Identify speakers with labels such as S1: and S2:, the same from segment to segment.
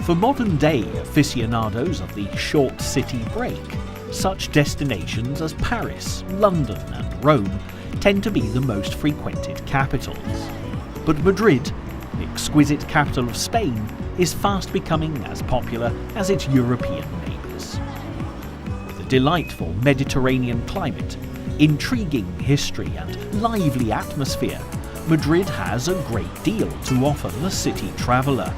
S1: For modern-day aficionados of the short city break, such destinations as Paris, London and Rome tend to be the most frequented capitals. But Madrid, the exquisite capital of Spain, is fast becoming as popular as its European neighbours. With a delightful Mediterranean climate, intriguing history and lively atmosphere, Madrid has a great deal to offer the city traveller,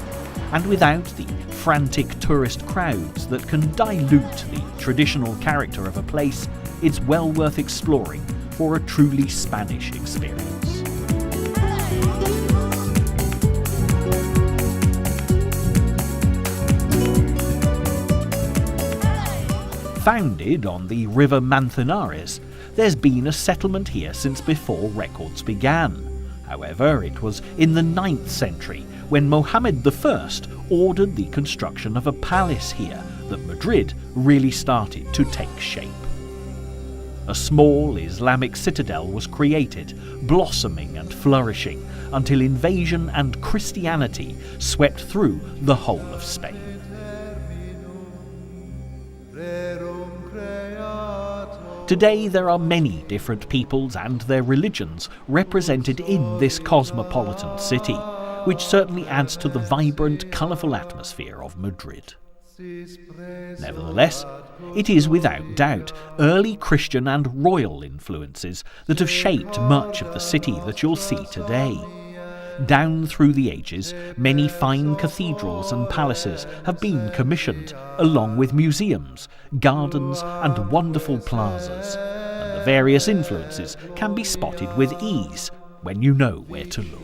S1: and without the frantic tourist crowds that can dilute the traditional character of a place, it's well worth exploring for a truly Spanish experience. Founded on the river Manzanares, there's been a settlement here since before records began. However, it was in the 9th century when Mohammed I ordered the construction of a palace here that Madrid really started to take shape. A small Islamic citadel was created, blossoming and flourishing until invasion and Christianity swept through the whole of Spain. Today there are many different peoples and their religions represented in this cosmopolitan city, which certainly adds to the vibrant, colourful atmosphere of Madrid. Nevertheless, it is without doubt early Christian and royal influences that have shaped much of the city that you'll see today. Down through the ages, many fine cathedrals and palaces have been commissioned, along with museums, gardens and wonderful plazas, and the various influences can be spotted with ease when you know where to look.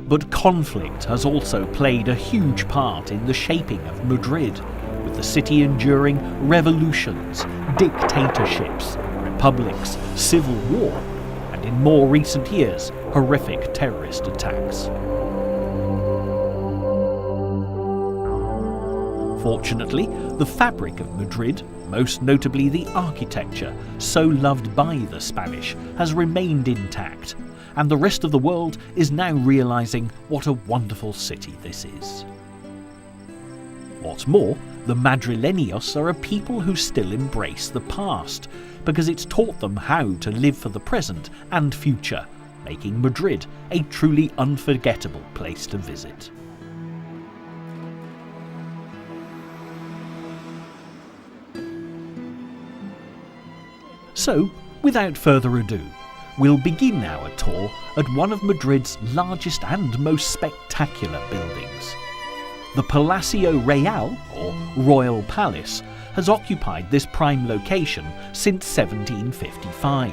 S1: But conflict has also played a huge part in the shaping of Madrid, with the city enduring revolutions, dictatorships, republics, civil war, and in more recent years, horrific terrorist attacks. Fortunately, the fabric of Madrid, most notably the architecture, so loved by the Spanish, has remained intact, and the rest of the world is now realising what a wonderful city this is. What's more, the Madrileños are a people who still embrace the past, because it's taught them how to live for the present and future, making Madrid a truly unforgettable place to visit. So, without further ado, we'll begin our tour at one of Madrid's largest and most spectacular buildings. The Palacio Real, or Royal Palace, has occupied this prime location since 1755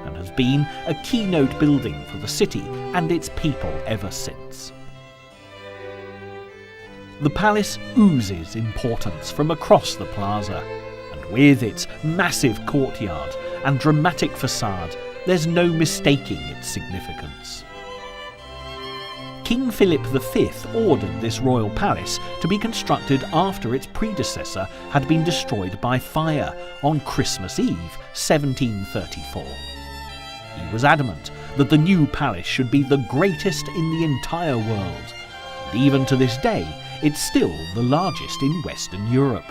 S1: and has been a keynote building for the city and its people ever since. The palace oozes importance from across the plaza, and with its massive courtyard and dramatic facade, there's no mistaking its significance. King Philip V ordered this royal palace to be constructed after its predecessor had been destroyed by fire on Christmas Eve, 1734. He was adamant that the new palace should be the greatest in the entire world, and even to this day, it's still the largest in Western Europe.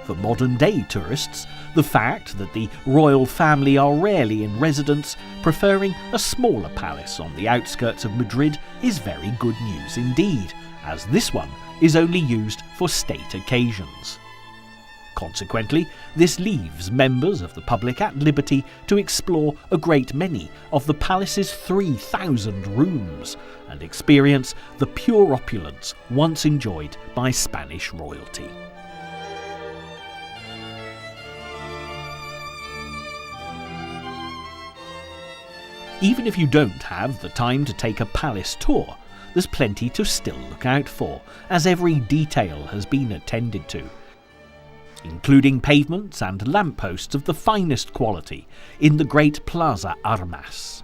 S1: For modern-day tourists, the fact that the royal family are rarely in residence, preferring a smaller palace on the outskirts of Madrid, is very good news indeed, as this one is only used for state occasions. Consequently, this leaves members of the public at liberty to explore a great many of the palace's 3,000 rooms and experience the pure opulence once enjoyed by Spanish royalty. Even if you don't have the time to take a palace tour, there's plenty to still look out for, as every detail has been attended to, including pavements and lampposts of the finest quality in the great Plaza Armas.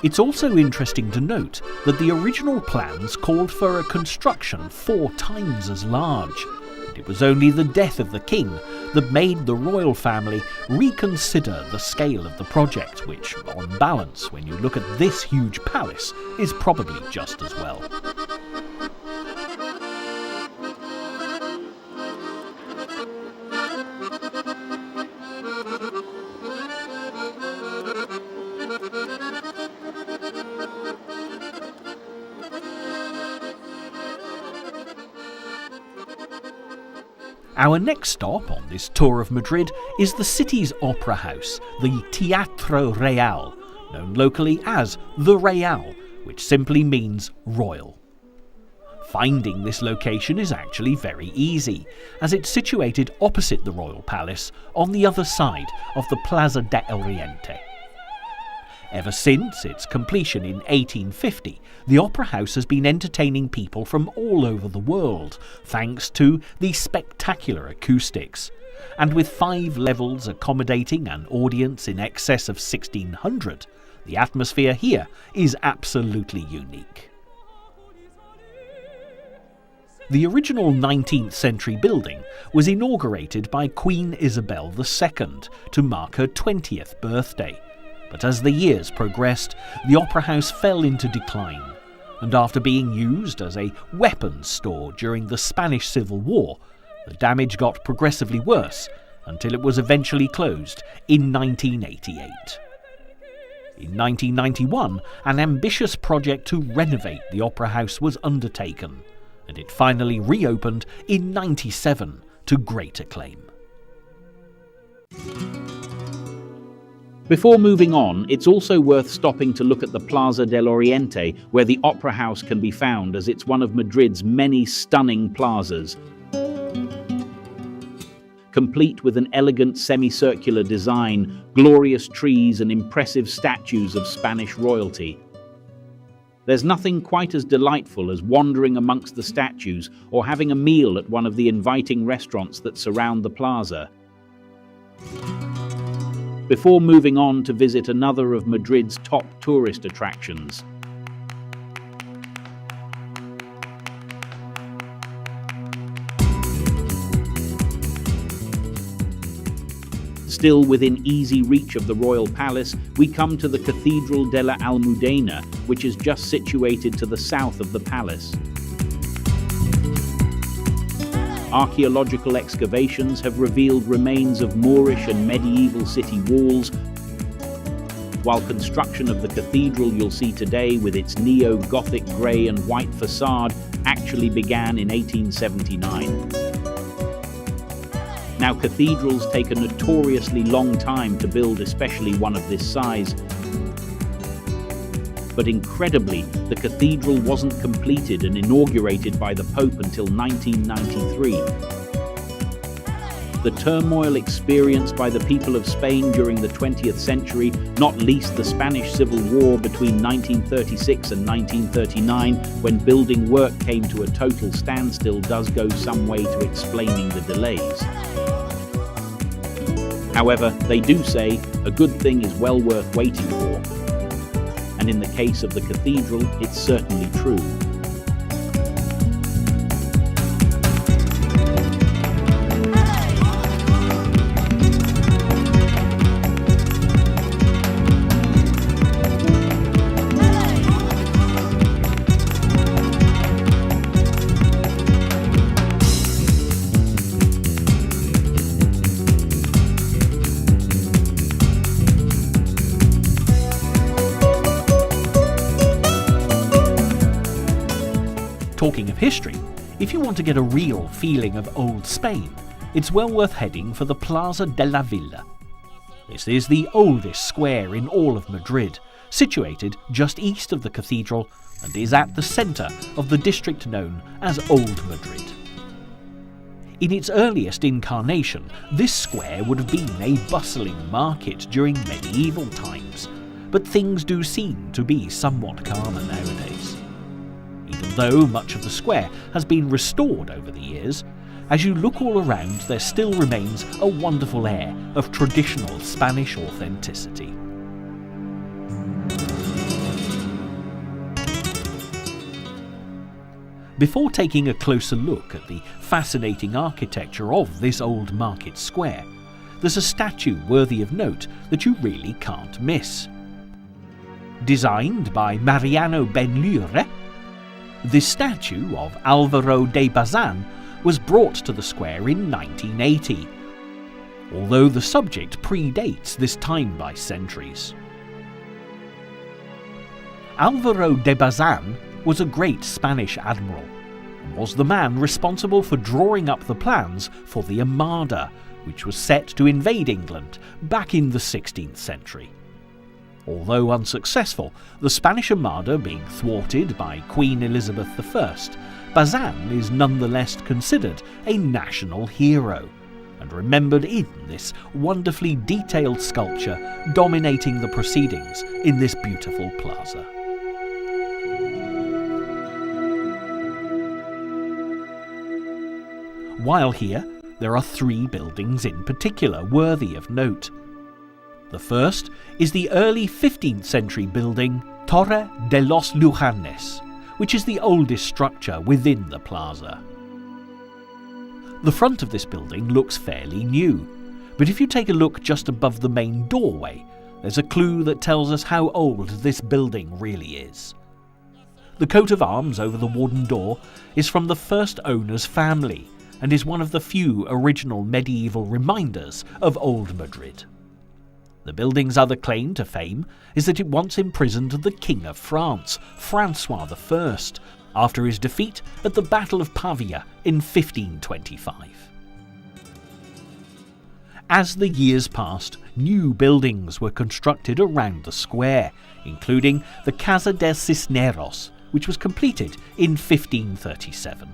S1: It's also interesting to note that the original plans called for a construction 4 times as large, and it was only the death of the king that made the royal family reconsider the scale of the project, which, on balance, when you look at this huge palace, is probably just as well. Our next stop on this tour of Madrid is the city's opera house, the Teatro Real, known locally as the Real, which simply means royal. Finding this location is actually very easy, as it's situated opposite the royal palace on the other side of the Plaza de Oriente. Ever since its completion in 1850, the Opera House has been entertaining people from all over the world, thanks to the spectacular acoustics. And with 5 levels accommodating an audience in excess of 1,600, the atmosphere here is absolutely unique. The original 19th century building was inaugurated by Queen Isabel II to mark her 20th birthday. But as the years progressed, the Opera House fell into decline, and after being used as a weapons store during the Spanish Civil War, the damage got progressively worse until it was eventually closed in 1988. In 1991, an ambitious project to renovate the Opera House was undertaken, and it finally reopened in 1997 to great acclaim.
S2: Before moving on, it's also worth stopping to look at the Plaza del Oriente, where the Opera House can be found, as it's one of Madrid's many stunning plazas, complete with an elegant semicircular design, glorious trees and impressive statues of Spanish royalty. There's nothing quite as delightful as wandering amongst the statues or having a meal at one of the inviting restaurants that surround the plaza. Before moving on to visit another of Madrid's top tourist attractions. Still within easy reach of the royal palace, we come to the Cathedral de la Almudena, which is just situated to the south of the palace. Archaeological excavations have revealed remains of Moorish and medieval city walls, while construction of the cathedral you'll see today with its neo-Gothic grey and white facade actually began in 1879. Now, cathedrals take a notoriously long time to build, especially one of this size. But incredibly, the cathedral wasn't completed and inaugurated by the Pope until 1993. The turmoil experienced by the people of Spain during the 20th century, not least the Spanish Civil War between 1936 and 1939, when building work came to a total standstill, does go some way to explaining the delays. However, they do say a good thing is well worth waiting for. And in the case of the cathedral, it's certainly true.
S1: Talking of history, if you want to get a real feeling of old Spain, it's well worth heading for the Plaza de la Villa. This is the oldest square in all of Madrid, situated just east of the cathedral, and is at the centre of the district known as Old Madrid. In its earliest incarnation, this square would have been a bustling market during medieval times, but things do seem to be somewhat calmer nowadays. Even though much of the square has been restored over the years, as you look all around there still remains a wonderful air of traditional Spanish authenticity. Before taking a closer look at the fascinating architecture of this old market square, there's a statue worthy of note that you really can't miss. Designed by Mariano Benlure, this statue of Álvaro de Bazán was brought to the square in 1980, although the subject predates this time by centuries. Álvaro de Bazán was a great Spanish admiral and was the man responsible for drawing up the plans for the Armada, which was set to invade England back in the 16th century. Although unsuccessful, the Spanish Armada being thwarted by Queen Elizabeth I, Bazán is nonetheless considered a national hero and remembered in this wonderfully detailed sculpture dominating the proceedings in this beautiful plaza. While here, there are three buildings in particular worthy of note. The first is the early 15th century building Torre de los Lujanes, which is the oldest structure within the plaza. The front of this building looks fairly new, but if you take a look just above the main doorway, there's a clue that tells us how old this building really is. The coat of arms over the wooden door is from the first owner's family and is one of the few original medieval reminders of old Madrid. The building's other claim to fame is that it once imprisoned the King of France, Francois I, after his defeat at the Battle of Pavia in 1525. As the years passed, new buildings were constructed around the square, including the Casa de Cisneros, which was completed in 1537.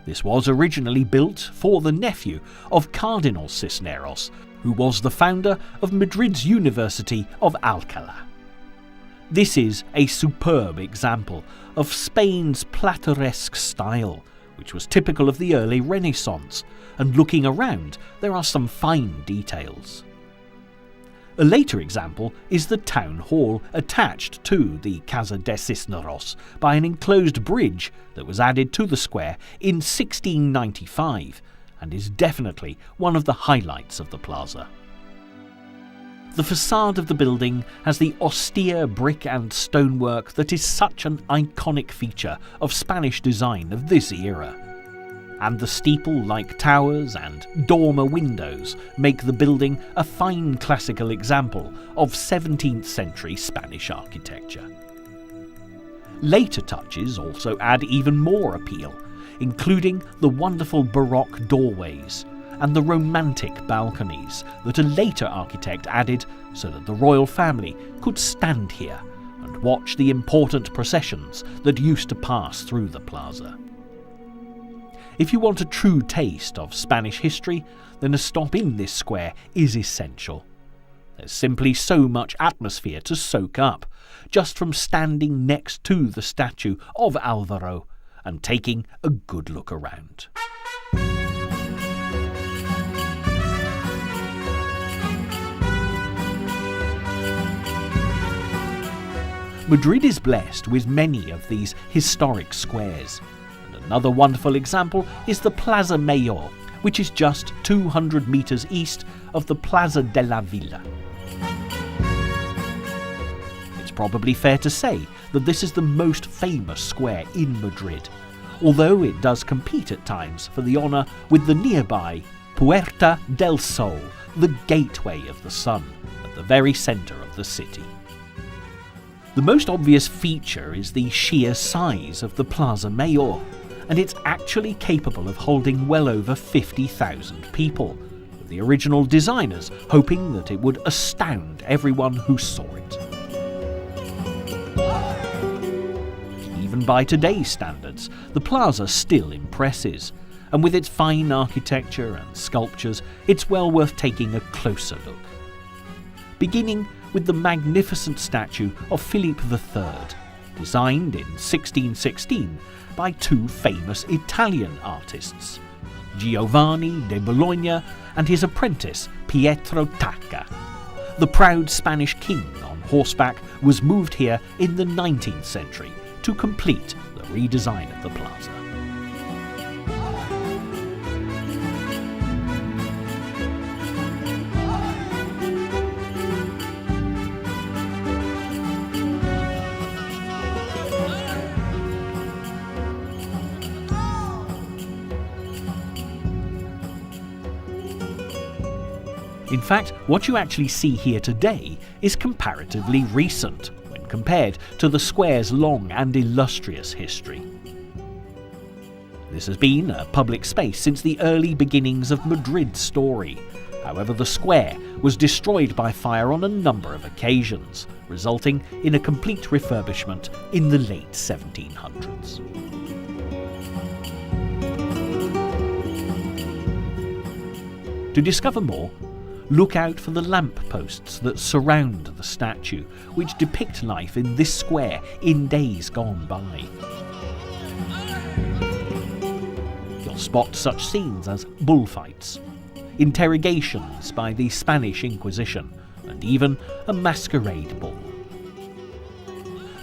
S1: This was originally built for the nephew of Cardinal Cisneros, who was the founder of Madrid's University of Alcalá. This is a superb example of Spain's plateresque style, which was typical of the early Renaissance, and looking around, there are some fine details. A later example is the town hall attached to the Casa de Cisneros by an enclosed bridge that was added to the square in 1695 and is definitely one of the highlights of the plaza. The facade of the building has the austere brick and stonework that is such an iconic feature of Spanish design of this era. And the steeple-like towers and dormer windows make the building a fine classical example of 17th century Spanish architecture. Later touches also add even more appeal, including the wonderful Baroque doorways and the romantic balconies that a later architect added so that the royal family could stand here and watch the important processions that used to pass through the plaza. If you want a true taste of Spanish history, then a stop in this square is essential. There's simply so much atmosphere to soak up, just from standing next to the statue of Álvaro and taking a good look around. Madrid is blessed with many of these historic squares. Another wonderful example is the Plaza Mayor, which is just 200 meters east of the Plaza de la Villa. It's probably fair to say that this is the most famous square in Madrid, although it does compete at times for the honour with the nearby Puerta del Sol, the gateway of the sun, at the very centre of the city. The most obvious feature is the sheer size of the Plaza Mayor, and it's actually capable of holding well over 50,000 people, with the original designers hoping that it would astound everyone who saw it. Even by today's standards, the plaza still impresses, and with its fine architecture and sculptures, it's well worth taking a closer look. Beginning with the magnificent statue of Philip III, designed in 1616 by two famous Italian artists, Giovanni de Bologna and his apprentice Pietro Tacca. The proud Spanish king on horseback was moved here in the 19th century to complete the redesign of the plaza. In fact, what you actually see here today is comparatively recent when compared to the square's long and illustrious history. This has been a public space since the early beginnings of Madrid's story. However, the square was destroyed by fire on a number of occasions, resulting in a complete refurbishment in the late 1700s. To discover more, look out for the lampposts that surround the statue, which depict life in this square in days gone by. You'll spot such scenes as bullfights, interrogations by the Spanish Inquisition, and even a masquerade ball.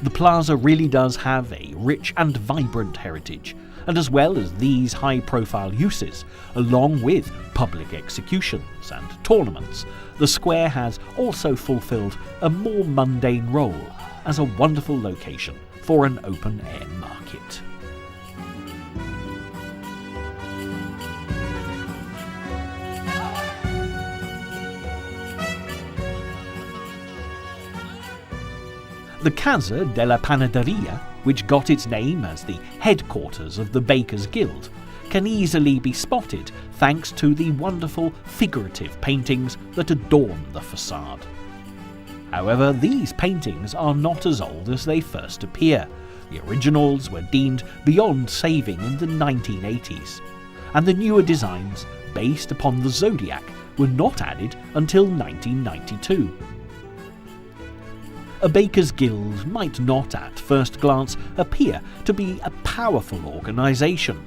S1: The plaza really does have a rich and vibrant heritage, and as well as these high-profile uses, along with public executions and tournaments, the square has also fulfilled a more mundane role as a wonderful location for an open-air market. The Casa della Panaderia, which got its name as the headquarters of the Bakers' Guild, can easily be spotted thanks to the wonderful figurative paintings that adorn the facade. However, these paintings are not as old as they first appear. The originals were deemed beyond saving in the 1980s, and the newer designs, based upon the zodiac, were not added until 1992. A Bakers' Guild might not at first glance appear to be a powerful organisation,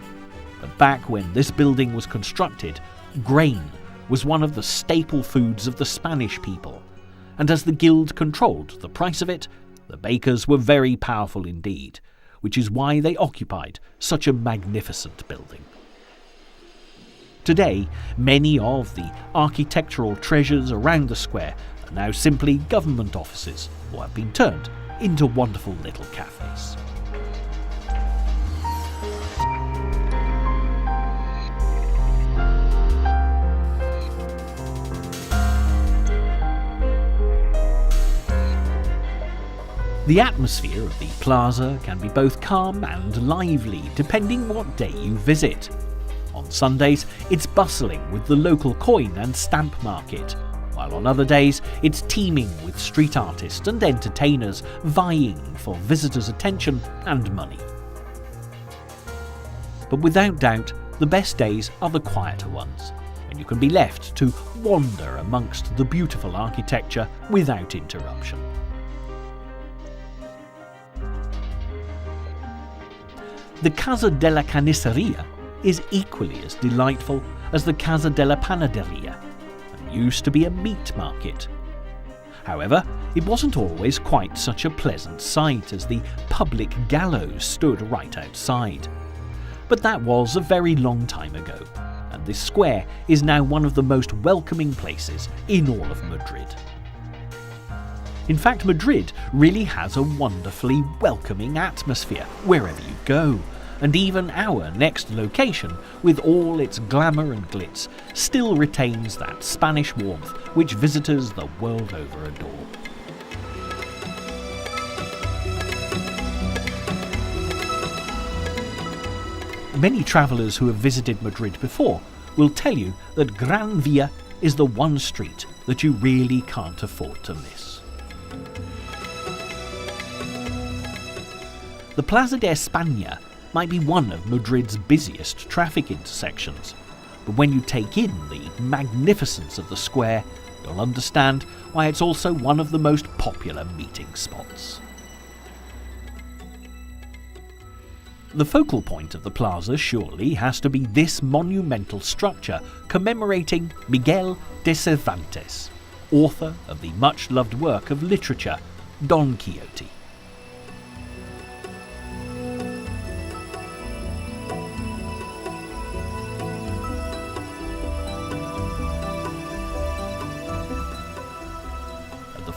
S1: but back when this building was constructed, grain was one of the staple foods of the Spanish people, and as the guild controlled the price of it, the bakers were very powerful indeed, which is why they occupied such a magnificent building. Today, many of the architectural treasures around the square are now simply government offices or have been turned into wonderful little cafes. The atmosphere of the plaza can be both calm and lively depending what day you visit. On Sundays, it's bustling with the local coin and stamp market, while on other days it's teeming with street artists and entertainers vying for visitors' attention and money. But without doubt, the best days are the quieter ones, when you can be left to wander amongst the beautiful architecture without interruption. The Casa della Carniceria is equally as delightful as the Casa della Panaderia, and used to be a meat market. However, it wasn't always quite such a pleasant sight as the public gallows stood right outside. But that was a very long time ago, and this square is now one of the most welcoming places in all of Madrid. In fact, Madrid really has a wonderfully welcoming atmosphere wherever you go, and even our next location, with all its glamour and glitz, still retains that Spanish warmth which visitors the world over adore. Many travellers who have visited Madrid before will tell you that Gran Via is the one street that you really can't afford to miss. The Plaza de España might be one of Madrid's busiest traffic intersections, but when you take in the magnificence of the square, you'll understand why it's also one of the most popular meeting spots. The focal point of the plaza surely has to be this monumental structure commemorating Miguel de Cervantes, author of the much-loved work of literature, Don Quixote.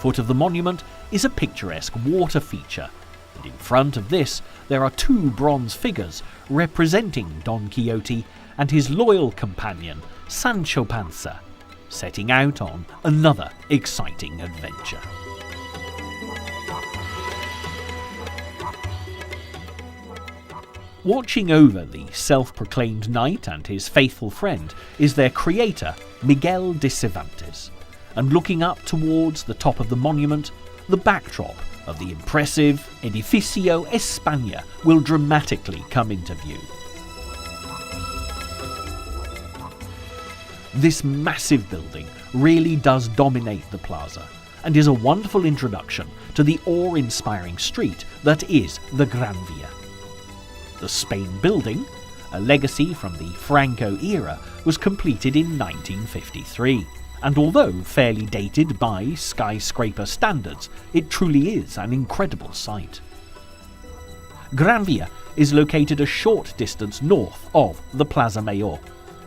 S1: foot of the monument is a picturesque water feature, and in front of this there are two bronze figures representing Don Quixote and his loyal companion Sancho Panza, setting out on another exciting adventure. Watching over the self-proclaimed knight and his faithful friend is their creator, Miguel de Cervantes, and looking up towards the top of the monument, the backdrop of the impressive Edificio España will dramatically come into view. This massive building really does dominate the plaza and is a wonderful introduction to the awe-inspiring street that is the Gran Via. The Spain building, a legacy from the Franco era, was completed in 1953, and although fairly dated by skyscraper standards, it truly is an incredible sight. Gran Via is located a short distance north of the Plaza Mayor,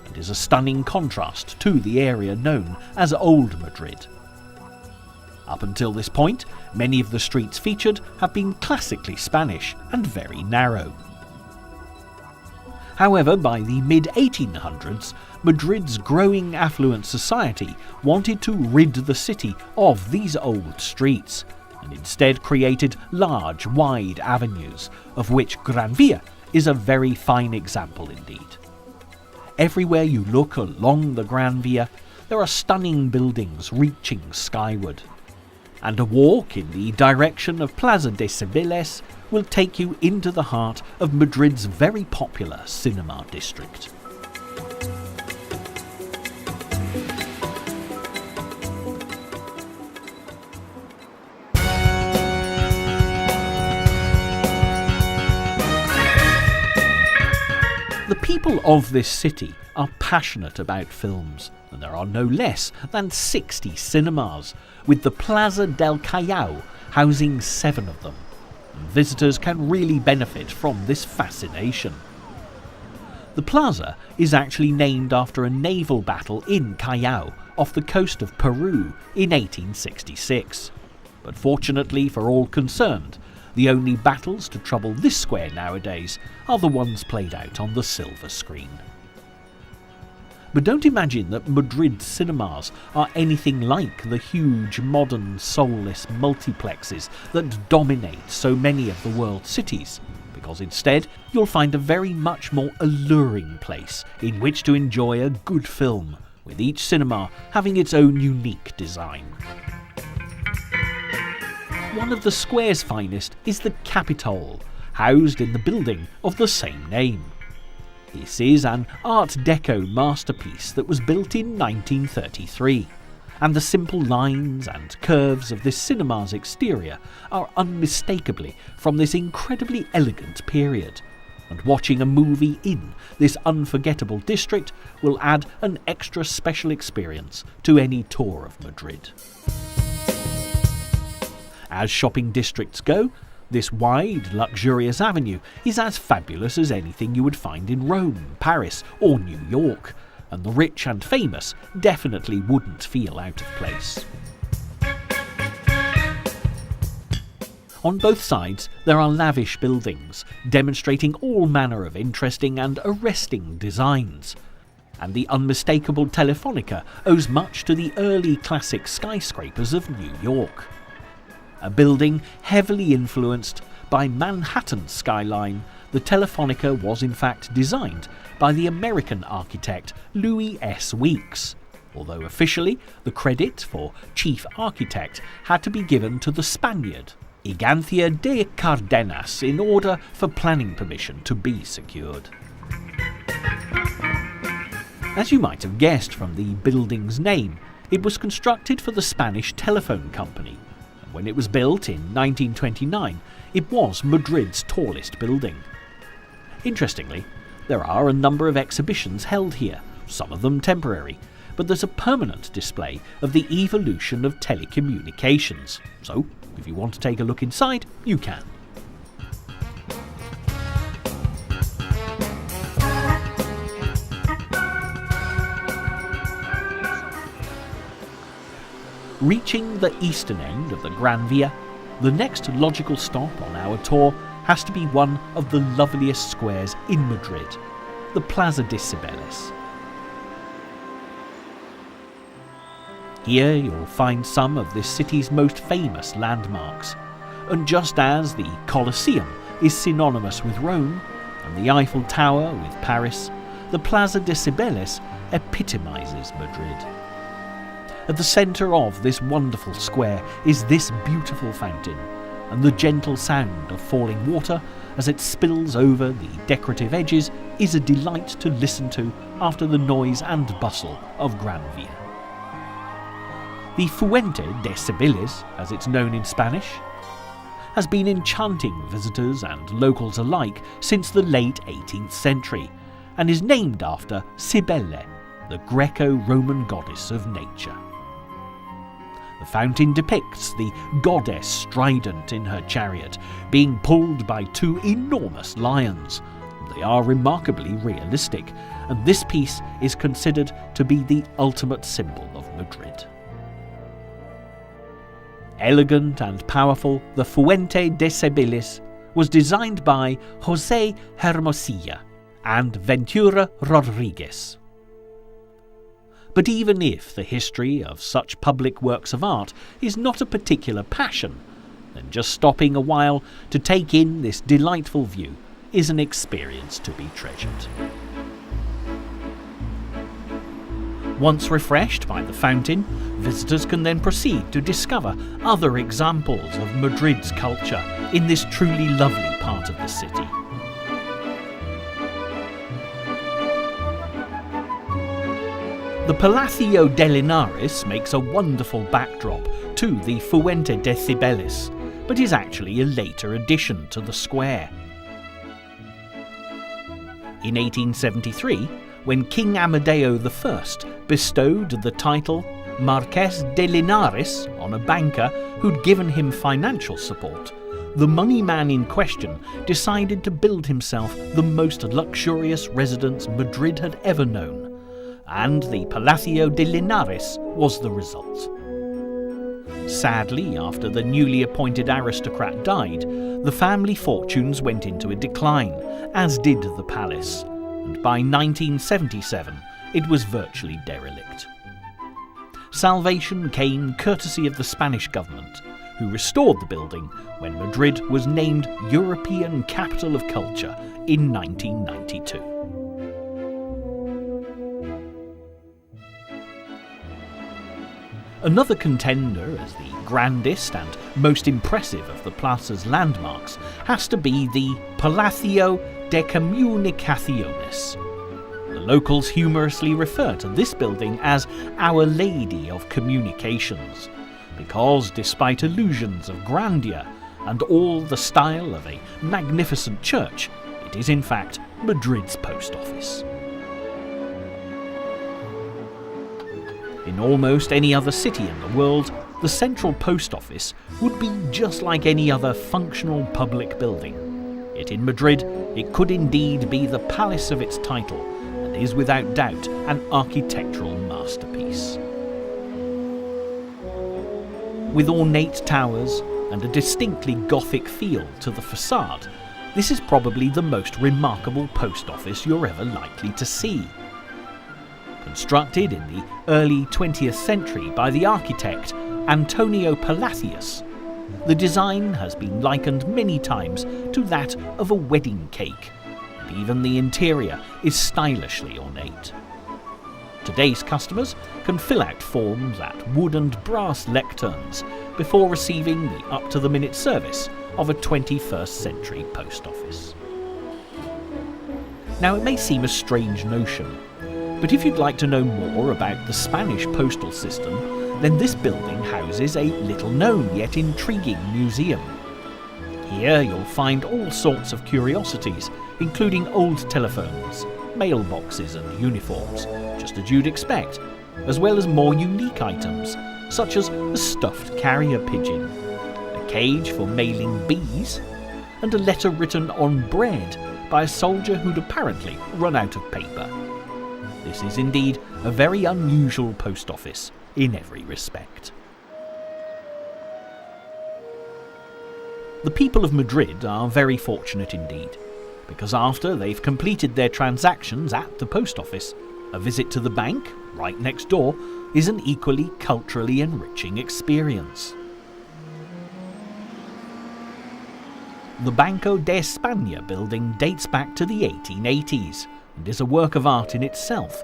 S1: and is a stunning contrast to the area known as Old Madrid. Up until this point, many of the streets featured have been classically Spanish and very narrow. However, by the mid-1800s, Madrid's growing affluent society wanted to rid the city of these old streets, and instead created large, wide avenues, of which Gran Via is a very fine example indeed. Everywhere you look along the Gran Via, there are stunning buildings reaching skyward, and a walk in the direction of Plaza de Cibeles will take you into the heart of Madrid's very popular cinema district. The people of this city are passionate about films, and there are no less than 60 cinemas, with the Plaza del Callao housing 7 of them. And visitors can really benefit from this fascination. The plaza is actually named after a naval battle in Callao off the coast of Peru in 1866. But fortunately for all concerned, the only battles to trouble this square nowadays are the ones played out on the silver screen. But don't imagine that Madrid cinemas are anything like the huge modern soulless multiplexes that dominate so many of the world's cities, because instead you'll find a very much more alluring place in which to enjoy a good film, with each cinema having its own unique design. One of the square's finest is the Capitol, housed in the building of the same name. This is an Art Deco masterpiece that was built in 1933, and the simple lines and curves of this cinema's exterior are unmistakably from this incredibly elegant period, and watching a movie in this unforgettable district will add an extra special experience to any tour of Madrid. As shopping districts go, this wide, luxurious avenue is as fabulous as anything you would find in Rome, Paris, or New York, and the rich and famous definitely wouldn't feel out of place. On both sides, there are lavish buildings, demonstrating all manner of interesting and arresting designs, and the unmistakable Telefonica owes much to the early classic skyscrapers of New York. A building heavily influenced by Manhattan's skyline, the Telefonica was in fact designed by the American architect Louis S. Weeks, although officially the credit for chief architect had to be given to the Spaniard Igancio de Cardenas in order for planning permission to be secured. As you might have guessed from the building's name, it was constructed for the Spanish Telephone Company. When it was built in 1929, it was Madrid's tallest building. Interestingly, there are a number of exhibitions held here, some of them temporary, but there's a permanent display of the evolution of telecommunications. So, if you want to take a look inside, you can. Reaching the eastern end of the Gran Via, the next logical stop on our tour has to be one of the loveliest squares in Madrid, the Plaza de Cibeles. Here you'll find some of this city's most famous landmarks, and just as the Colosseum is synonymous with Rome, and the Eiffel Tower with Paris, the Plaza de Cibeles epitomizes Madrid. At the centre of this wonderful square is this beautiful fountain, and the gentle sound of falling water as it spills over the decorative edges is a delight to listen to after the noise and bustle of Gran Via. The Fuente de Cibeles, as it's known in Spanish, has been enchanting visitors and locals alike since the late 18th century, and is named after Cybele, the Greco-Roman goddess of nature. The fountain depicts the goddess strident in her chariot, being pulled by two enormous lions. They are remarkably realistic, and this piece is considered to be the ultimate symbol of Madrid. Elegant and powerful, the Fuente de Cibeles was designed by José Hermosilla and Ventura Rodriguez. But even if the history of such public works of art is not a particular passion, then just stopping a while to take in this delightful view is an experience to be treasured. Once refreshed by the fountain, visitors can then proceed to discover other examples of Madrid's culture in this truly lovely part of the city. The Palacio de Linares makes a wonderful backdrop to the Fuente de Cibeles, but is actually a later addition to the square. In 1873, when King Amadeo I bestowed the title Marqués de Linares on a banker who'd given him financial support, the money man in question decided to build himself the most luxurious residence Madrid had ever known, and the Palacio de Linares was the result. Sadly, after the newly appointed aristocrat died, the family fortunes went into a decline, as did the palace, and by 1977 it was virtually derelict. Salvation came courtesy of the Spanish government, who restored the building when Madrid was named European Capital of Culture in 1992. Another contender as the grandest and most impressive of the plaza's landmarks has to be the Palacio de Comunicaciones. The locals humorously refer to this building as Our Lady of Communications, because despite illusions of grandeur and all the style of a magnificent church, it is in fact Madrid's post office. In almost any other city in the world, the central post office would be just like any other functional public building. Yet in Madrid, it could indeed be the palace of its title, and is without doubt an architectural masterpiece. With ornate towers and a distinctly Gothic feel to the facade, this is probably the most remarkable post office you're ever likely to see. Constructed in the early 20th century by the architect Antonio Palacios, the design has been likened many times to that of a wedding cake, and even the interior is stylishly ornate. Today's customers can fill out forms at wood and brass lecterns before receiving the up-to-the-minute service of a 21st century post office. Now, it may seem a strange notion, but if you'd like to know more about the Spanish postal system, then this building houses a little-known yet intriguing museum. Here you'll find all sorts of curiosities, including old telephones, mailboxes and uniforms, just as you'd expect, as well as more unique items, such as a stuffed carrier pigeon, a cage for mailing bees, and a letter written on bread by a soldier who'd apparently run out of paper. This is indeed a very unusual post office in every respect. The people of Madrid are very fortunate indeed, because after they've completed their transactions at the post office, a visit to the bank, right next door, is an equally culturally enriching experience. The Banco de España building dates back to the 1880s and is a work of art in itself,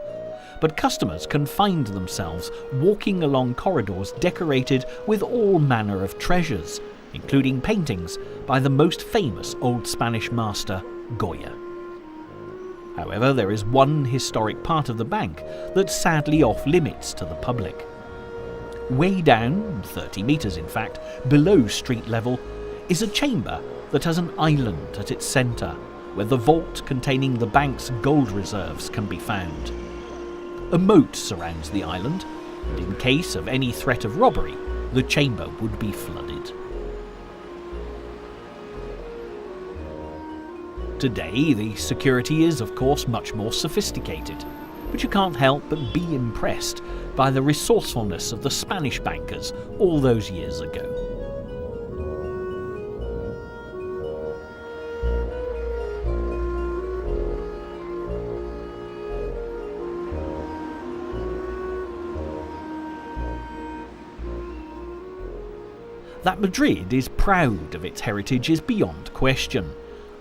S1: but customers can find themselves walking along corridors decorated with all manner of treasures, including paintings by the most famous Old Spanish master, Goya. However, there is one historic part of the bank that's sadly off limits to the public. Way down, 30 metres in fact, below street level, is a chamber that has an island at its centre, where the vault containing the bank's gold reserves can be found. A moat surrounds the island, and in case of any threat of robbery, the chamber would be flooded. Today, the security is, of course, much more sophisticated, but you can't help but be impressed by the resourcefulness of the Spanish bankers all those years ago. That Madrid is proud of its heritage is beyond question,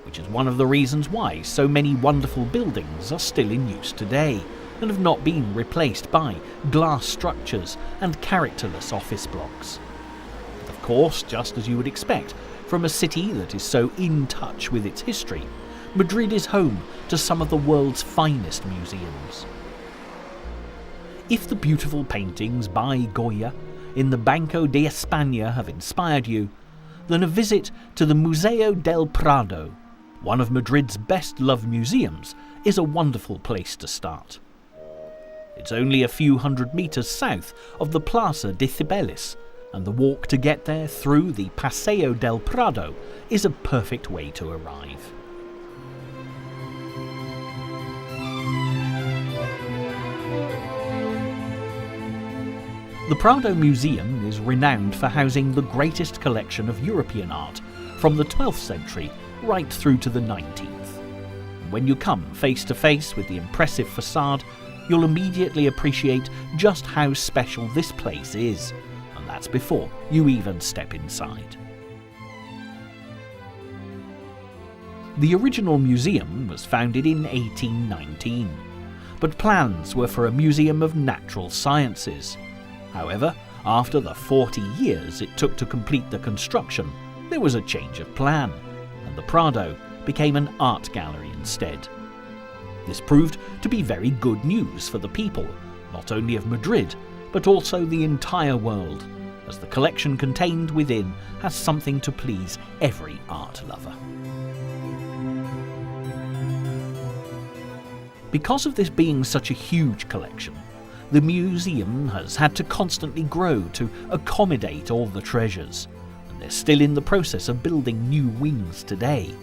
S1: which is one of the reasons why so many wonderful buildings are still in use today and have not been replaced by glass structures and characterless office blocks. Of course, just as you would expect from a city that is so in touch with its history, Madrid is home to some of the world's finest museums. If the beautiful paintings by Goya in the Banco de España have inspired you, then a visit to the Museo del Prado, one of Madrid's best-loved museums, is a wonderful place to start. It's only a few hundred metres south of the Plaza de Cibeles, and the walk to get there through the Paseo del Prado is a perfect way to arrive. The Prado Museum is renowned for housing the greatest collection of European art from the 12th century right through to the 19th. And when you come face to face with the impressive facade, you'll immediately appreciate just how special this place is, and that's before you even step inside. The original museum was founded in 1819, but plans were for a museum of natural sciences. However, after the 40 years it took to complete the construction, there was a change of plan, and the Prado became an art gallery instead. This proved to be very good news for the people, not only of Madrid, but also the entire world, as the collection contained within has something to please every art lover. Because of this being such a huge collection, the museum has had to constantly grow to accommodate all the treasures, and they're still in the process of building new wings today.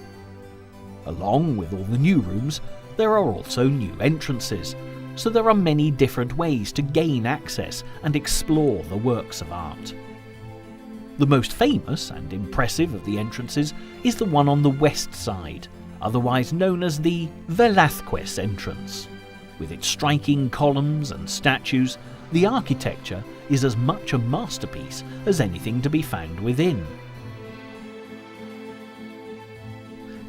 S1: Along with all the new rooms, there are also new entrances, so there are many different ways to gain access and explore the works of art. The most famous and impressive of the entrances is the one on the west side, otherwise known as the Velázquez entrance. With its striking columns and statues, the architecture is as much a masterpiece as anything to be found within.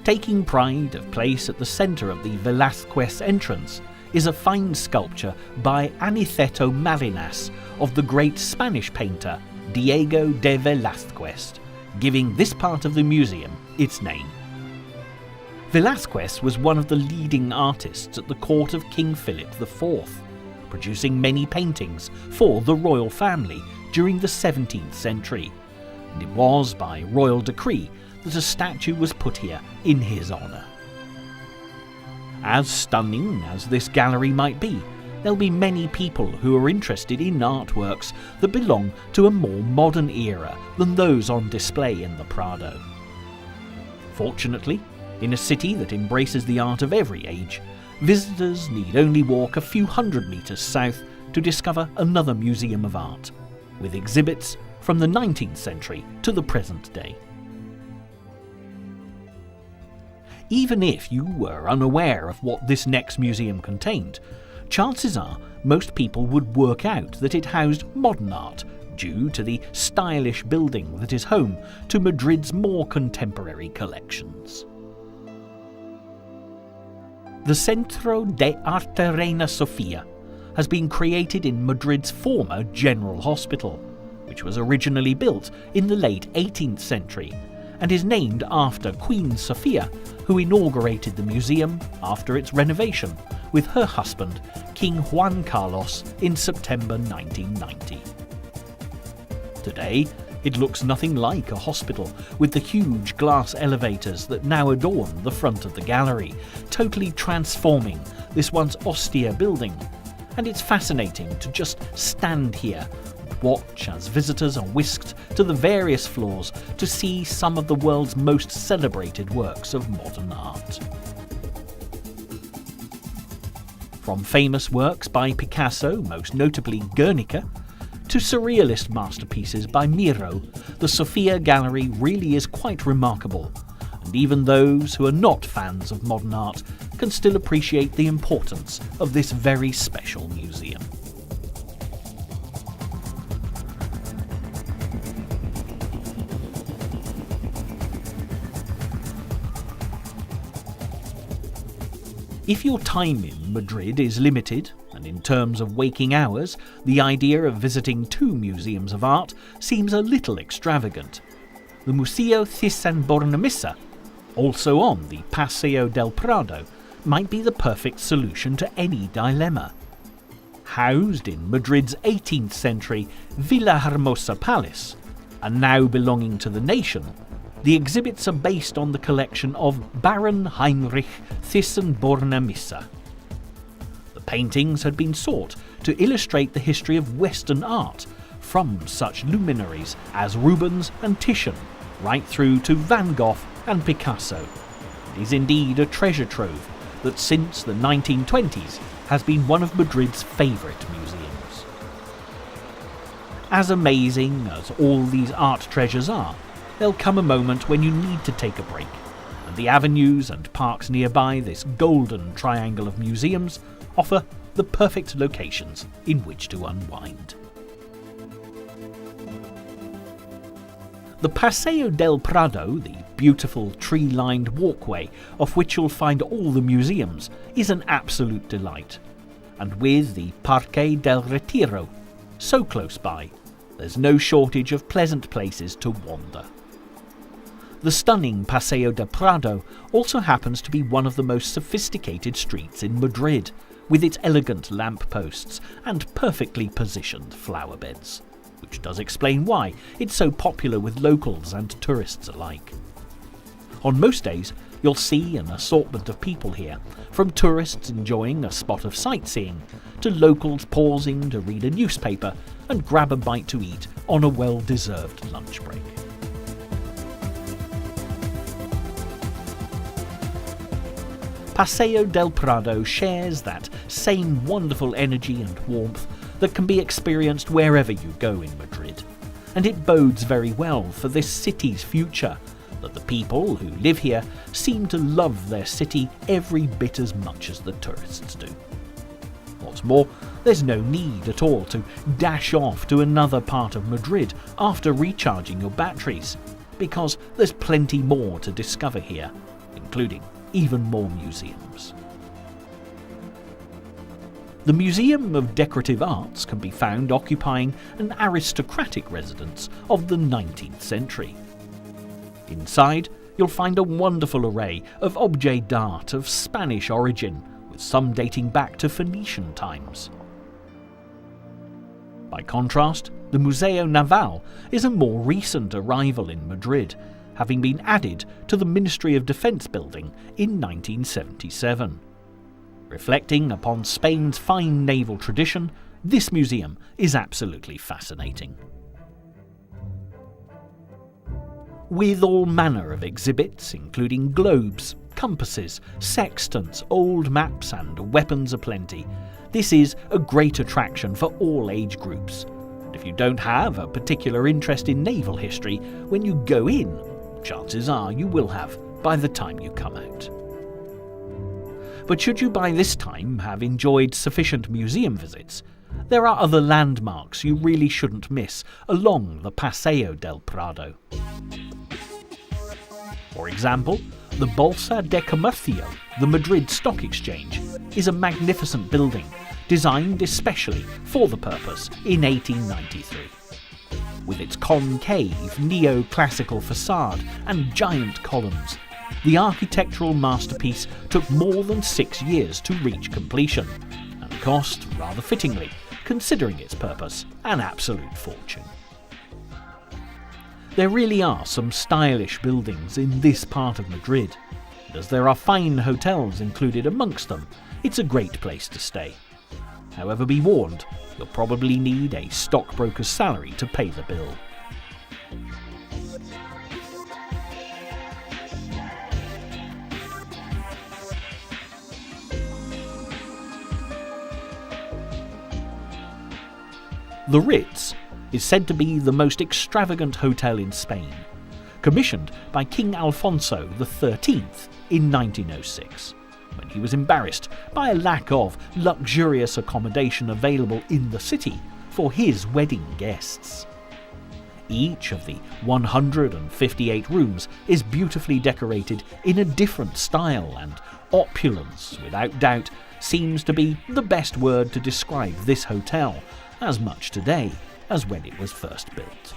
S1: Taking pride of place at the centre of the Velázquez entrance is a fine sculpture by Aniceto Mallinas of the great Spanish painter Diego de Velázquez, giving this part of the museum its name. Velázquez was one of the leading artists at the court of King Philip IV, producing many paintings for the royal family during the 17th century, and it was by royal decree that a statue was put here in his honour. As stunning as this gallery might be, there'll be many people who are interested in artworks that belong to a more modern era than those on display in the Prado. Fortunately, in a city that embraces the art of every age, visitors need only walk a few hundred metres south to discover another museum of art, with exhibits from the 19th century to the present day. Even if you were unaware of what this next museum contained, chances are most people would work out that it housed modern art due to the stylish building that is home to Madrid's more contemporary collections. The Centro de Arte Reina Sofia has been created in Madrid's former General Hospital, which was originally built in the late 18th century and is named after Queen Sofia, who inaugurated the museum after its renovation with her husband, King Juan Carlos, in September 1990. Today, it looks nothing like a hospital, with the huge glass elevators that now adorn the front of the gallery, totally transforming this once austere building. And it's fascinating to just stand here and watch as visitors are whisked to the various floors to see some of the world's most celebrated works of modern art. From famous works by Picasso, most notably Guernica, to surrealist masterpieces by Miro, the Sofia Gallery really is quite remarkable, and even those who are not fans of modern art can still appreciate the importance of this very special museum. If your time in Madrid is limited, and in terms of waking hours, the idea of visiting 2 museums of art seems a little extravagant, the Museo Thyssen-Bornemisza, also on the Paseo del Prado, might be the perfect solution to any dilemma. Housed in Madrid's 18th century Villahermosa Palace, and now belonging to the nation, the exhibits are based on the collection of Baron Heinrich Thyssen-Bornemisza. The paintings had been sought to illustrate the history of Western art, from such luminaries as Rubens and Titian, right through to Van Gogh and Picasso. It is indeed a treasure trove that since the 1920s has been one of Madrid's favourite museums. As amazing as all these art treasures are, there'll come a moment when you need to take a break, and the avenues and parks nearby this golden triangle of museums offer the perfect locations in which to unwind. The Paseo del Prado, the beautiful tree-lined walkway of which you'll find all the museums, is an absolute delight. And with the Parque del Retiro so close by, there's no shortage of pleasant places to wander. The stunning Paseo del Prado also happens to be one of the most sophisticated streets in Madrid, with its elegant lampposts and perfectly positioned flower beds, which does explain why it's so popular with locals and tourists alike. On most days, you'll see an assortment of people here, from tourists enjoying a spot of sightseeing, to locals pausing to read a newspaper and grab a bite to eat on a well-deserved lunch break. Paseo del Prado shares that same wonderful energy and warmth that can be experienced wherever you go in Madrid, and it bodes very well for this city's future, that the people who live here seem to love their city every bit as much as the tourists do. What's more, there's no need at all to dash off to another part of Madrid after recharging your batteries, because there's plenty more to discover here, including even more museums. The Museum of Decorative Arts can be found occupying an aristocratic residence of the 19th century. Inside, you'll find a wonderful array of objets d'art of Spanish origin, with some dating back to Phoenician times. By contrast, the Museo Naval is a more recent arrival in Madrid, having been added to the Ministry of Defence building in 1977. Reflecting upon Spain's fine naval tradition, this museum is absolutely fascinating. With all manner of exhibits, including globes, compasses, sextants, old maps and weapons aplenty, this is a great attraction for all age groups. And if you don't have a particular interest in naval history, when you go in, chances are you will have by the time you come out. But should you by this time have enjoyed sufficient museum visits, there are other landmarks you really shouldn't miss along the Paseo del Prado. For example, the Bolsa de Comercio, the Madrid Stock Exchange, is a magnificent building designed especially for the purpose in 1893. With its concave neoclassical facade and giant columns, the architectural masterpiece took more than 6 years to reach completion, and cost, rather fittingly, considering its purpose, an absolute fortune. There really are some stylish buildings in this part of Madrid, and as there are fine hotels included amongst them, it's a great place to stay. However, be warned, you'll probably need a stockbroker's salary to pay the bill. The Ritz is said to be the most extravagant hotel in Spain, commissioned by King Alfonso XIII in 1906, when he was embarrassed by a lack of luxurious accommodation available in the city for his wedding guests. Each of the 158 rooms is beautifully decorated in a different style, and opulence, without doubt, seems to be the best word to describe this hotel, as much today as when it was first built.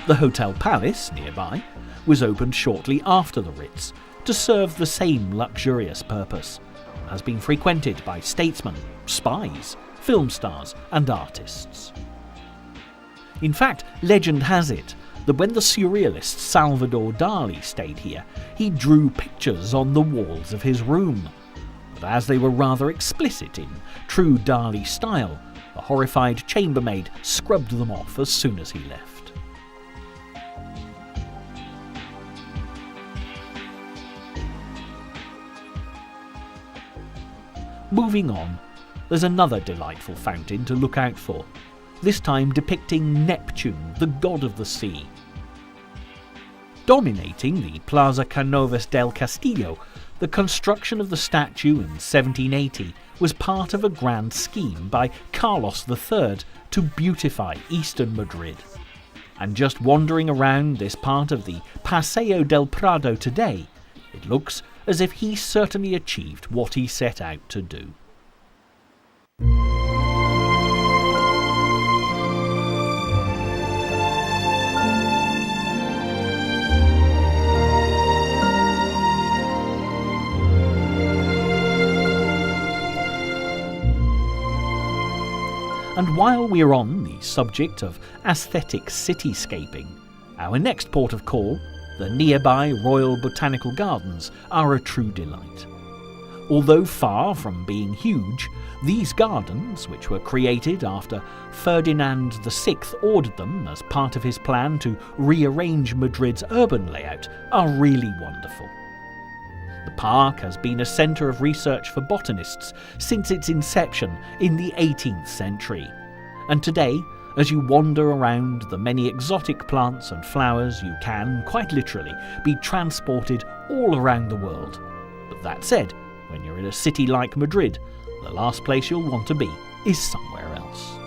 S1: The Hotel Palace, nearby, was opened shortly after the Ritz to serve the same luxurious purpose, and has been frequented by statesmen, spies, film stars and artists. In fact, legend has it that when the surrealist Salvador Dali stayed here, he drew pictures on the walls of his room. But as they were rather explicit in true Dali style, the horrified chambermaid scrubbed them off as soon as he left. Moving on, there's another delightful fountain to look out for, this time depicting Neptune, the god of the sea. Dominating the Plaza Canovas del Castillo, the construction of the statue in 1780 was part of a grand scheme by Carlos III to beautify eastern Madrid. And just wandering around this part of the Paseo del Prado today, it looks as if he certainly achieved what he set out to do. And while we're on the subject of aesthetic cityscaping, our next port of call, the nearby Royal Botanical Gardens, are a true delight. Although far from being huge, these gardens, which were created after Ferdinand VI ordered them as part of his plan to rearrange Madrid's urban layout, are really wonderful. The park has been a centre of research for botanists since its inception in the 18th century, and today, as you wander around the many exotic plants and flowers, you can, quite literally, be transported all around the world. But that said, when you're in a city like Madrid, the last place you'll want to be is somewhere else.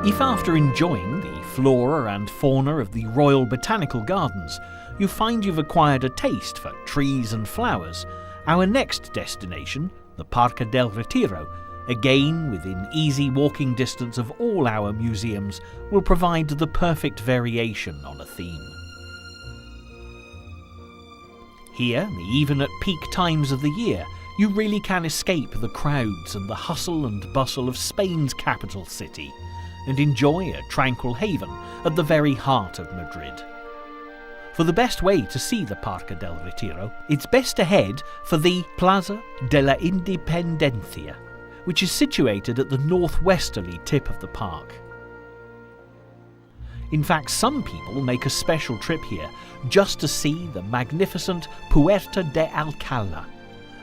S1: If after enjoying the flora and fauna of the Royal Botanical Gardens, you find you've acquired a taste for trees and flowers, our next destination, the Parque del Retiro, again within easy walking distance of all our museums, will provide the perfect variation on a theme. Here, even at peak times of the year, you really can escape the crowds and the hustle and bustle of Spain's capital city and enjoy a tranquil haven at the very heart of Madrid. For the best way to see the Parque del Retiro, it's best to head for the Plaza de la Independencia, which is situated at the northwesterly tip of the park. In fact, some people make a special trip here just to see the magnificent Puerta de Alcalá,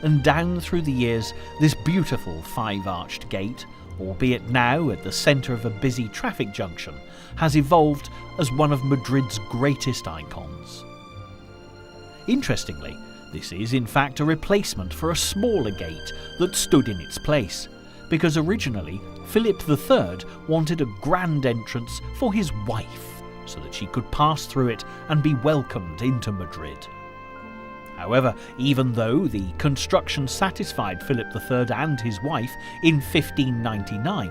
S1: and down through the years this beautiful five-arched gate, albeit now at the centre of a busy traffic junction, has evolved as one of Madrid's greatest icons. Interestingly, this is in fact a replacement for a smaller gate that stood in its place, because originally Philip III wanted a grand entrance for his wife, so that she could pass through it and be welcomed into Madrid. However, even though the construction satisfied Philip III and his wife in 1599,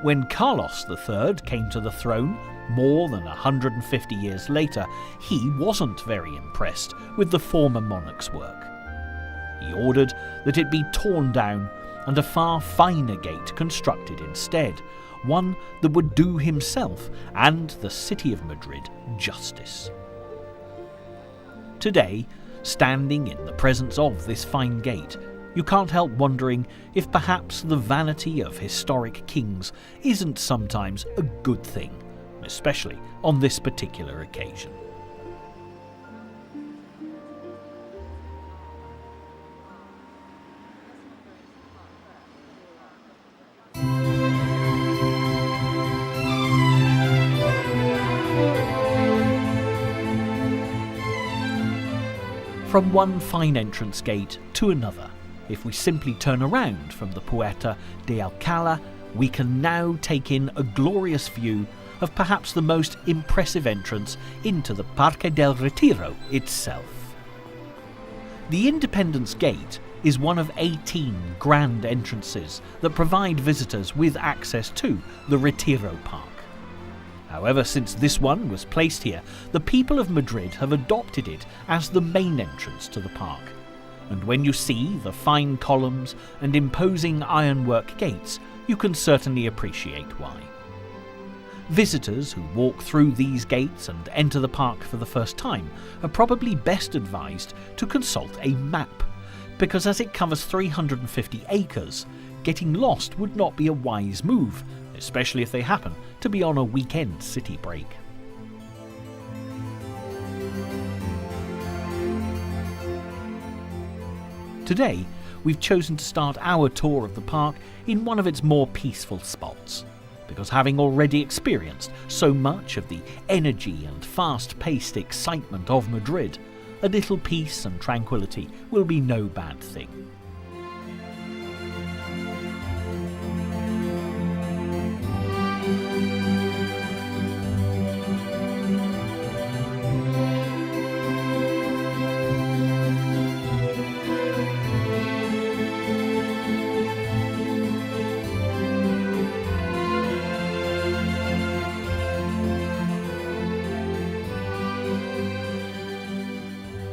S1: when Carlos III came to the throne more than 150 years later, he wasn't very impressed with the former monarch's work. He ordered that it be torn down and a far finer gate constructed instead, one that would do himself and the city of Madrid justice. Today, standing in the presence of this fine gate, you can't help wondering if perhaps the vanity of historic kings isn't sometimes a good thing, especially on this particular occasion. From one fine entrance gate to another, if we simply turn around from the Puerta de Alcalá, we can now take in a glorious view of perhaps the most impressive entrance into the Parque del Retiro itself. The Independence Gate is one of 18 grand entrances that provide visitors with access to the Retiro Park. However, since this one was placed here, the people of Madrid have adopted it as the main entrance to the park. And when you see the fine columns and imposing ironwork gates, you can certainly appreciate why. Visitors who walk through these gates and enter the park for the first time are probably best advised to consult a map, because as it covers 350 acres, getting lost would not be a wise move, especially if they happen to be on a weekend city break. Today, we've chosen to start our tour of the park in one of its more peaceful spots, because having already experienced so much of the energy and fast-paced excitement of Madrid, a little peace and tranquility will be no bad thing.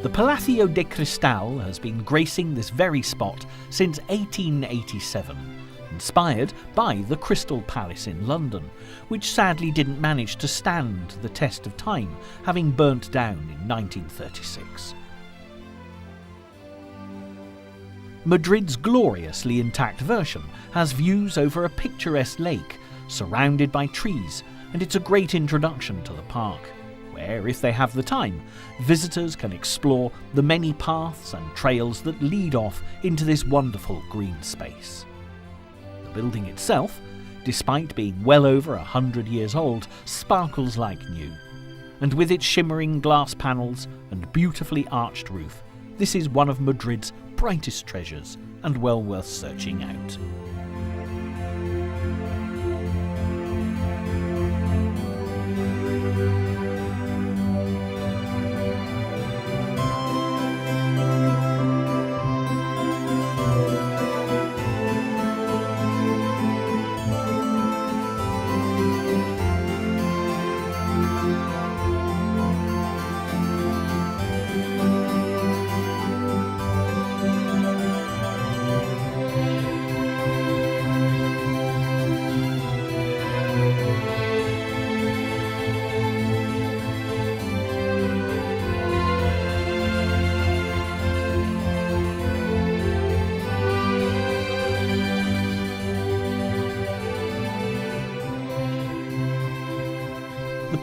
S1: The Palacio de Cristal has been gracing this very spot since 1887, inspired by the Crystal Palace in London, which sadly didn't manage to stand the test of time, having burnt down in 1936. Madrid's gloriously intact version has views over a picturesque lake, surrounded by trees, and it's a great introduction to the park, where, if they have the time, visitors can explore the many paths and trails that lead off into this wonderful green space. The building itself, despite being well over 100 years old, sparkles like new, and with its shimmering glass panels and beautifully arched roof, this is one of Madrid's brightest treasures and well worth searching out.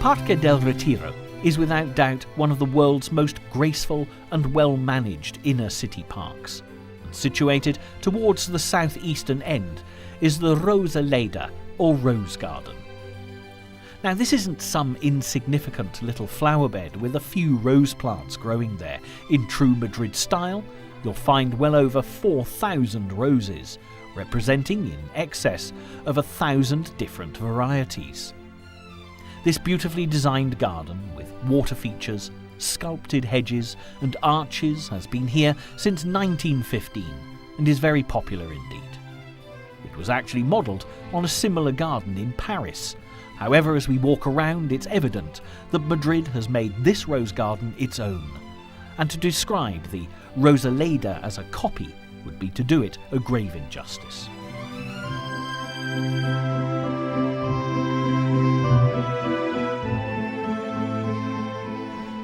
S1: Parque del Retiro is without doubt one of the world's most graceful and well-managed inner city parks. And situated towards the southeastern end is the Rosaleda, or Rose Garden. Now, this isn't some insignificant little flower bed with a few rose plants growing there. In true Madrid style, you'll find well over 4,000 roses, representing in excess of 1,000 different varieties. This beautifully designed garden, with water features, sculpted hedges and arches, has been here since 1915 and is very popular indeed. It was actually modelled on a similar garden in Paris. However, as we walk around, it's evident that Madrid has made this rose garden its own. And to describe the Rosaleda as a copy would be to do it a grave injustice.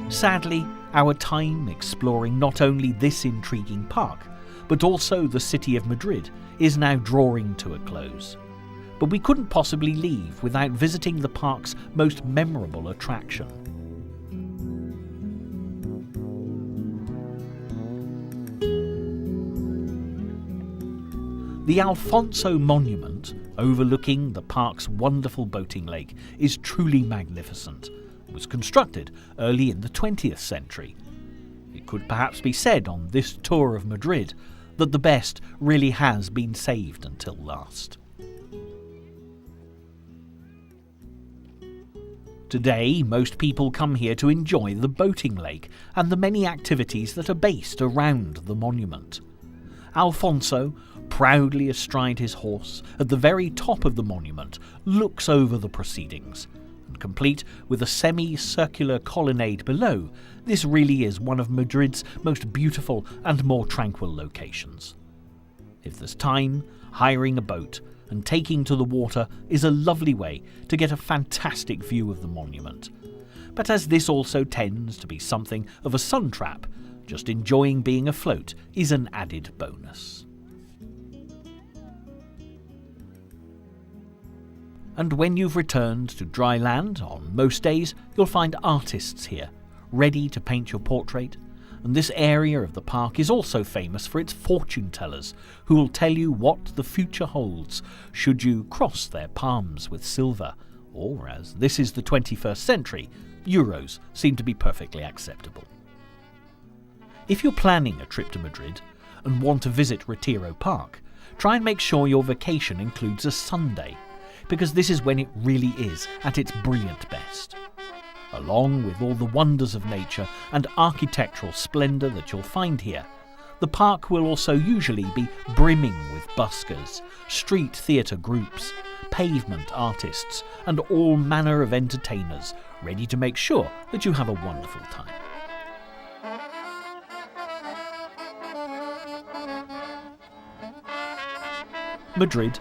S1: Sadly, our time exploring not only this intriguing park, but also the city of Madrid is now drawing to a close. But we couldn't possibly leave without visiting the park's most memorable attraction. The Alfonso Monument, overlooking the park's wonderful boating lake, is truly magnificent. It was constructed early in the 20th century. It could perhaps be said on this tour of Madrid that the best really has been saved until last. Today, most people come here to enjoy the boating lake and the many activities that are based around the monument. Alfonso, proudly astride his horse at the very top of the monument, looks over the proceedings. And complete with a semi-circular colonnade below, this really is one of Madrid's most beautiful and more tranquil locations. If there's time, hiring a boat and taking to the water is a lovely way to get a fantastic view of the monument. But as this also tends to be something of a sun trap, just enjoying being afloat is an added bonus. And when you've returned to dry land, on most days you'll find artists here, ready to paint your portrait. And this area of the park is also famous for its fortune tellers, who will tell you what the future holds should you cross their palms with silver, or, as this is the 21st century, euros seem to be perfectly acceptable. If you're planning a trip to Madrid and want to visit Retiro Park, try and make sure your vacation includes a Sunday, because this is when it really is at its brilliant best. Along with all the wonders of nature and architectural splendour that you'll find here, the park will also usually be brimming with buskers, street theatre groups, pavement artists, and all manner of entertainers ready to make sure that you have a wonderful time. Madrid,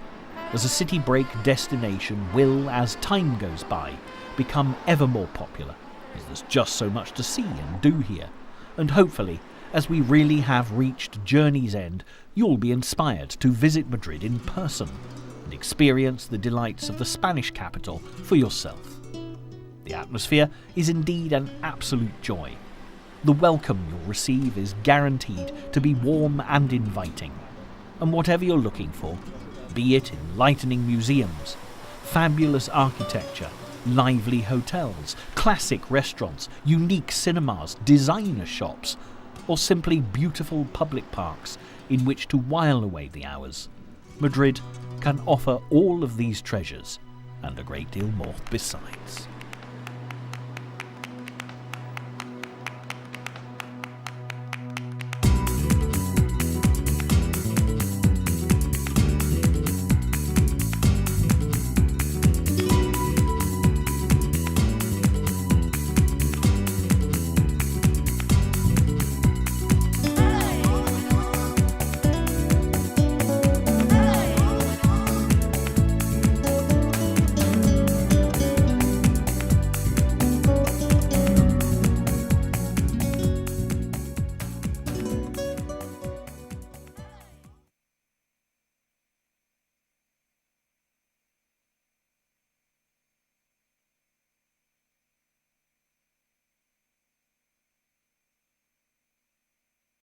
S1: as a city break destination, will, as time goes by, become ever more popular, as there's just so much to see and do here. And hopefully, as we really have reached journey's end, you'll be inspired to visit Madrid in person and experience the delights of the Spanish capital for yourself. The atmosphere is indeed an absolute joy. The welcome you'll receive is guaranteed to be warm and inviting. And whatever you're looking for, be it enlightening museums, fabulous architecture, lively hotels, classic restaurants, unique cinemas, designer shops, or simply beautiful public parks in which to while away the hours, Madrid can offer all of these treasures and a great deal more besides.